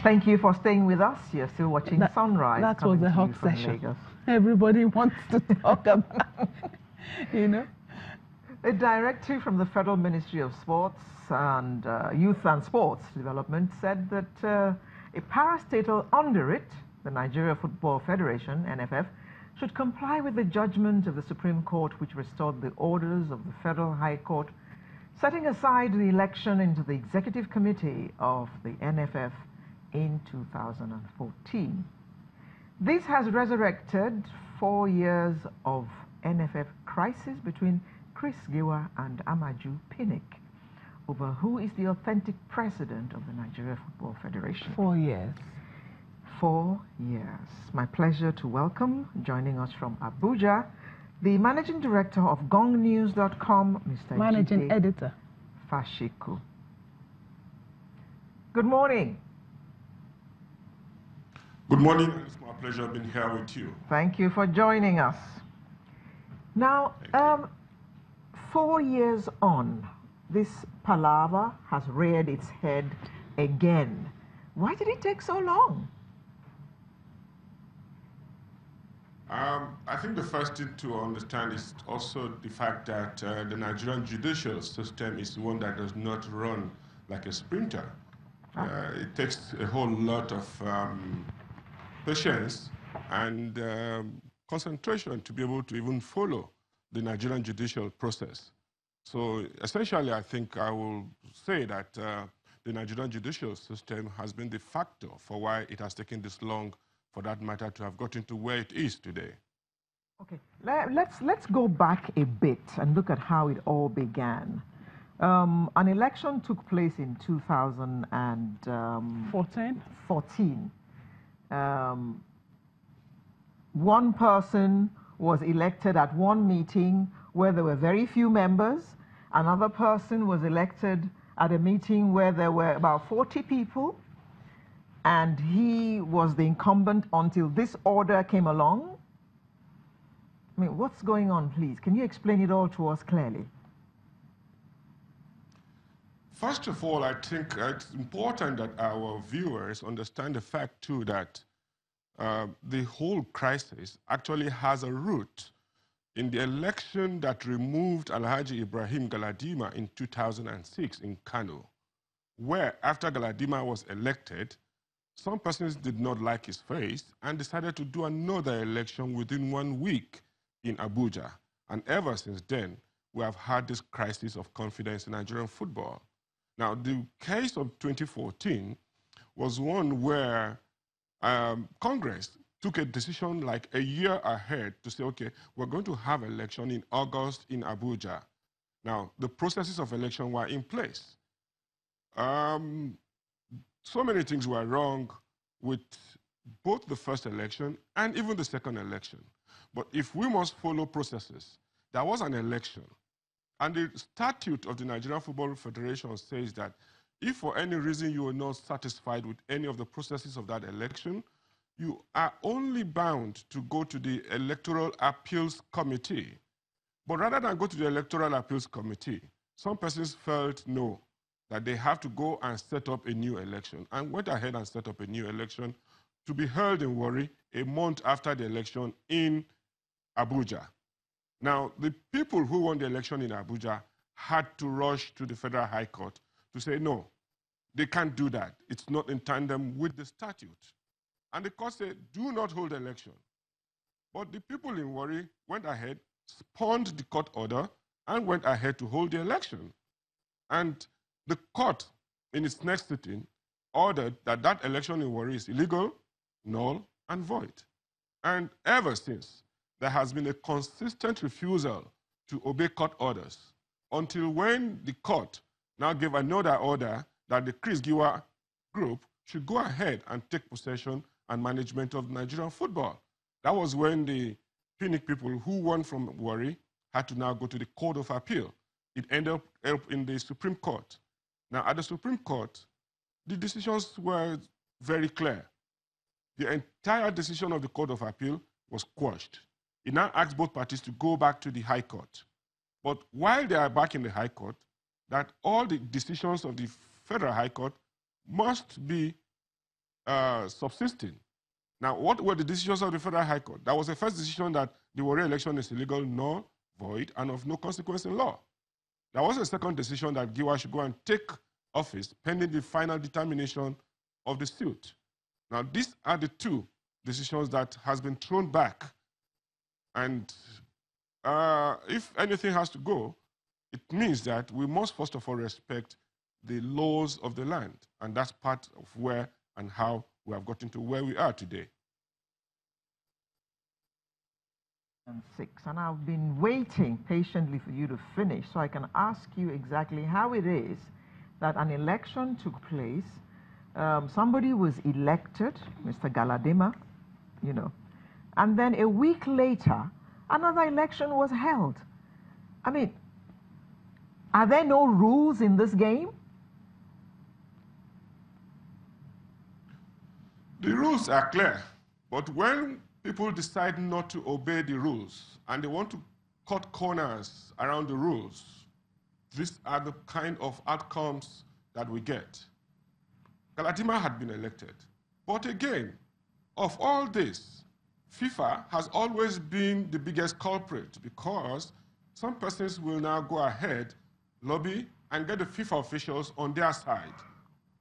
Thank you for staying with us. You're still watching Sunrise. That was a hot session. Lagos. Everybody wants to talk about, you know. A directive from the Federal Ministry of Sports and Youth and Sports Development said that a parastatal under it, the Nigeria Football Federation, NFF, should comply with the judgment of the Supreme Court which restored the orders of the Federal High Court, setting aside the election into the Executive Committee of the NFF in 2014. This has resurrected 4 years of NFF crisis between Chris Giwa and Amaju Pinnick over who is the authentic president of the Nigeria Football Federation. 4 years. 4 years. My pleasure to welcome, joining us from Abuja, the Managing Director of GongNews.com, Mr. Managing Editor. Fashiku. Good morning. Good morning. It's my pleasure being here with you. Thank you for joining us. Now, 4 years on, this palaver has reared its head again. Why did it take so long? I think the first thing to understand is also the fact that the Nigerian judicial system is one that does not run like a sprinter. It takes a whole lot of patience and concentration to be able to even follow the Nigerian judicial process. So essentially, I think I will say that the Nigerian judicial system has been the factor for why it has taken this long, for that matter, to have gotten to where it is today. Okay, let's go back a bit and look at how it all began. An election took place in 2014. One person was elected at one meeting where there were very few members. Another person was elected at a meeting where there were about 40 people, and he was the incumbent until this order came along. I mean, what's going on, please? Can you explain it all to us clearly? First of all, I think it's important that our viewers understand the fact, too, that the whole crisis actually has a root in the election that removed Alhaji Ibrahim Galadima in 2006 in Kano, where after Galadima was elected, some persons did not like his face and decided to do another election within 1 week in Abuja. And ever since then, we have had this crisis of confidence in Nigerian football. Now, the case of 2014 was one where Congress took a decision like a year ahead to say, okay, we're going to have election in August in Abuja. Now, the processes of election were in place. So many things were wrong with both the first election and even the second election. But if we must follow processes, there was an election. And the statute of the Nigerian Football Federation says that if for any reason you are not satisfied with any of the processes of that election, you are only bound to go to the Electoral Appeals Committee. But rather than go to the Electoral Appeals Committee, some persons felt no, that they have to go and set up a new election, and went ahead and set up a new election to be held in Warri a month after the election in Abuja. Now, the people who won the election in Abuja had to rush to the Federal High Court to say, no, they can't do that. It's not in tandem with the statute. And the court said, do not hold election. But the people in Warri went ahead, spurned the court order, and went ahead to hold the election. And the court, in its next sitting, ordered that that election in Warri is illegal, null, and void. And ever since, there has been a consistent refusal to obey court orders until when the court now gave another order that the Chris Giwa group should go ahead and take possession and management of Nigerian football. That was when the Pinnick people who won from Warri had to now go to the Court of Appeal. It ended up in the Supreme Court. Now, at the Supreme Court, the decisions were very clear. The entire decision of the Court of Appeal was quashed. It now asked both parties to go back to the High Court. But while they are back in the High Court, that all the decisions of the Federal High Court must be subsisting. Now, what were the decisions of the Federal High Court? That was the first decision that the Warri election is illegal, null, void, and of no consequence in law. There was a second decision that Giwa should go and take office pending the final determination of the suit. Now, these are the two decisions that has been thrown back. And if anything has to go, it means that we must first of all respect the laws of the land. And that's part of where and how we have gotten to where we are today. And I've been waiting patiently for you to finish so I can ask you exactly how it is that an election took place. Somebody was elected, Mr. Galadima, you know, and then a week later, another election was held. I mean, are there no rules in this game? The rules are clear, but when people decide not to obey the rules and they want to cut corners around the rules, these are the kind of outcomes that we get. Galadima had been elected. But again, of all this, FIFA has always been the biggest culprit because some persons will now go ahead, lobby, and get the FIFA officials on their side.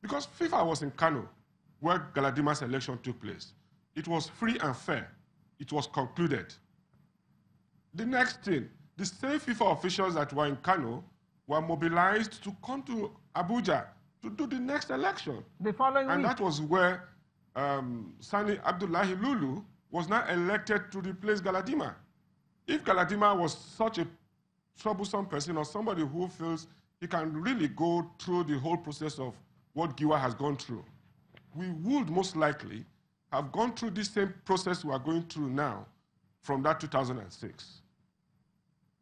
Because FIFA was in Kano, where Galadima's election took place. It was free and fair. It was concluded. The next thing, the same FIFA officials that were in Kano were mobilized to come to Abuja to do the next election. The following and week. that was where Sani Abdullahi Lulu was now elected to replace Galadima. If Galadima was such a troublesome person or somebody who feels he can really go through the whole process of what Giwa has gone through, we would most likely have gone through this same process we are going through now from that 2006.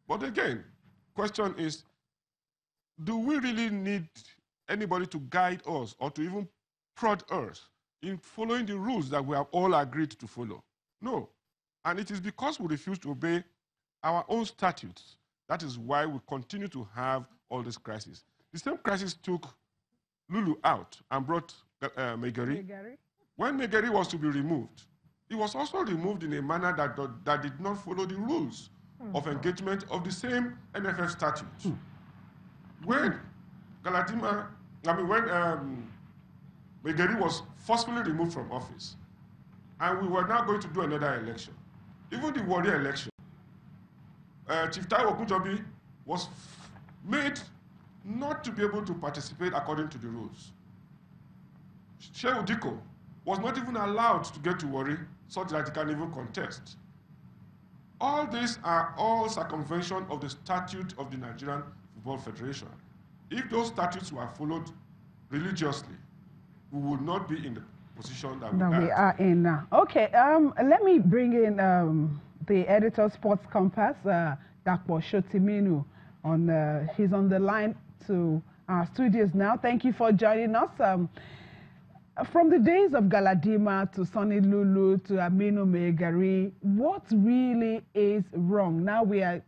But again, question is, do we really need anybody to guide us or to even prod us in following the rules that we have all agreed to follow? No. And it is because we refuse to obey our own statutes. That is why we continue to have all this crisis. The same crisis took Lulu out and brought Megari. When Megari was to be removed, he was also removed in a manner that did not follow the rules of engagement of the same NFF statute. When Galadima, when Megari was forcefully removed from office, and we were now going to do another election, even the Warri election, Chief Taiwo Kujobi was made not to be able to participate according to the rules. Shehu Diko was not even allowed to get to Warri such that he can even contest. All these are all circumvention of the statute of the Nigerian Football Federation. If those statutes were followed religiously, we would not be in the position that we are in now. Okay, let me bring in the editor of Sports Compass, Dr. Shotiminu. He's on the line to our studios now. Thank you for joining us. From the days of Galadima to Sonny Lulu to Aminu Megari, what really is wrong? Now we're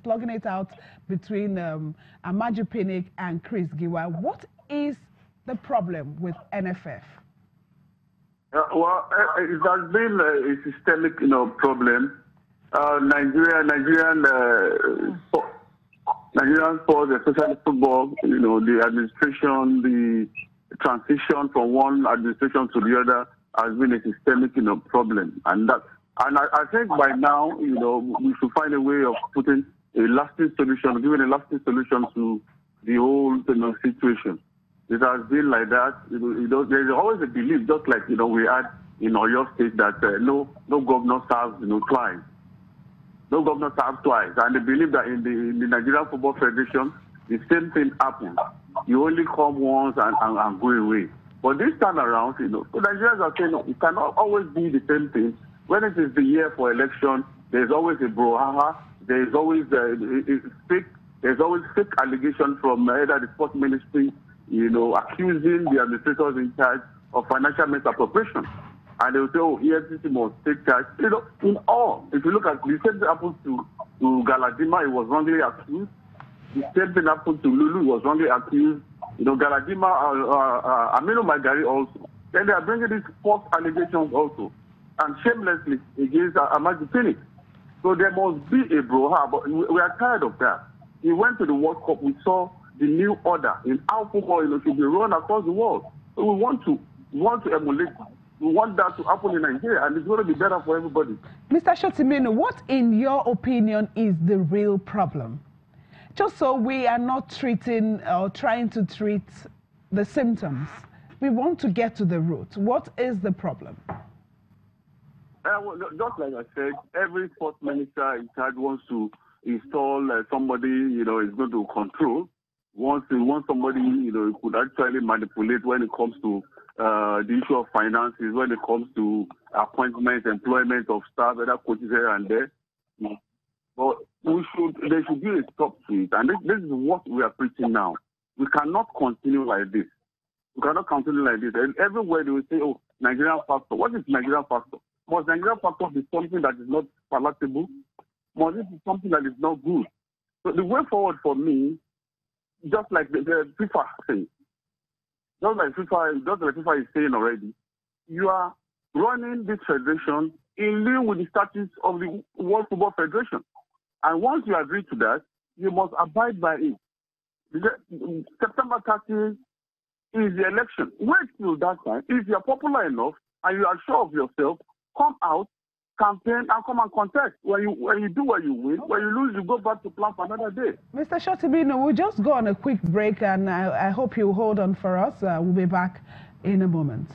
slugging it out between Amaju Pinnick and Chris Giwa. What is the problem with NFF? Well, it has been a systemic, problem. Nigerian sports, especially football, the administration, the transition from one administration to the other has been a systemic, problem. And I think by now, we should find a way of putting a lasting solution, giving a lasting solution to the whole, situation. It has been like that. There's always a belief, just like, we had in Oyo State, that no governor serves, twice. No governor serves twice. And they believe that in the Nigerian Football Federation, the same thing happens. You only come once and go away. But this time around, Nigerians are saying, it cannot always be the same thing. When it is the year for election, there's always a brouhaha. There's always fake allegations from either the sports ministry, accusing the administrators in charge of financial misappropriation. And they will say, oh, EFCC must take charge. In all, if you look at the same thing happened to Galadima, he was wrongly accused. The same thing happened to Lulu, was wrongly accused. Galadima, Aminu Magari also, Then they are bringing these false allegations also, and shamelessly against Amaju Phoenix. So there must be a brouhaha, but we are tired of that. We went to the World Cup, we saw the new order in how football should be run across the world. So we want to emulate. We want that to happen in Nigeria, and it's going to be better for everybody. Mr. Shotimenu, what, in your opinion, is the real problem? Just so we are not treating or trying to treat the symptoms, we want to get to the root. What is the problem? Well, just like I said, every sports minister in charge wants to install somebody, is going to control. Wants somebody, who could actually manipulate when it comes to the issue of finances, when it comes to appointments, employment of staff, other coaches here and there. But there should be a stop to it. And this is what we are preaching now. We cannot continue like this. We cannot continue like this. And everywhere they will say, oh, Nigerian factor. What is Nigerian factor? Must Nigerian factor be something that is not palatable? Must it be something that is not good? So the way forward for me, just like the FIFA says, just like FIFA is saying already, you are running this federation in line with the statutes of the World Football Federation. And once you agree to that, you must abide by it. September 30th is the election. Wait till that time. If you are popular enough and you are sure of yourself, come out, campaign, and come and contest. When you do what you win, when you lose, you go back to plan for another day. Mr. Shotimenu, we'll just go on a quick break, and I hope you hold on for us. We'll be back in a moment.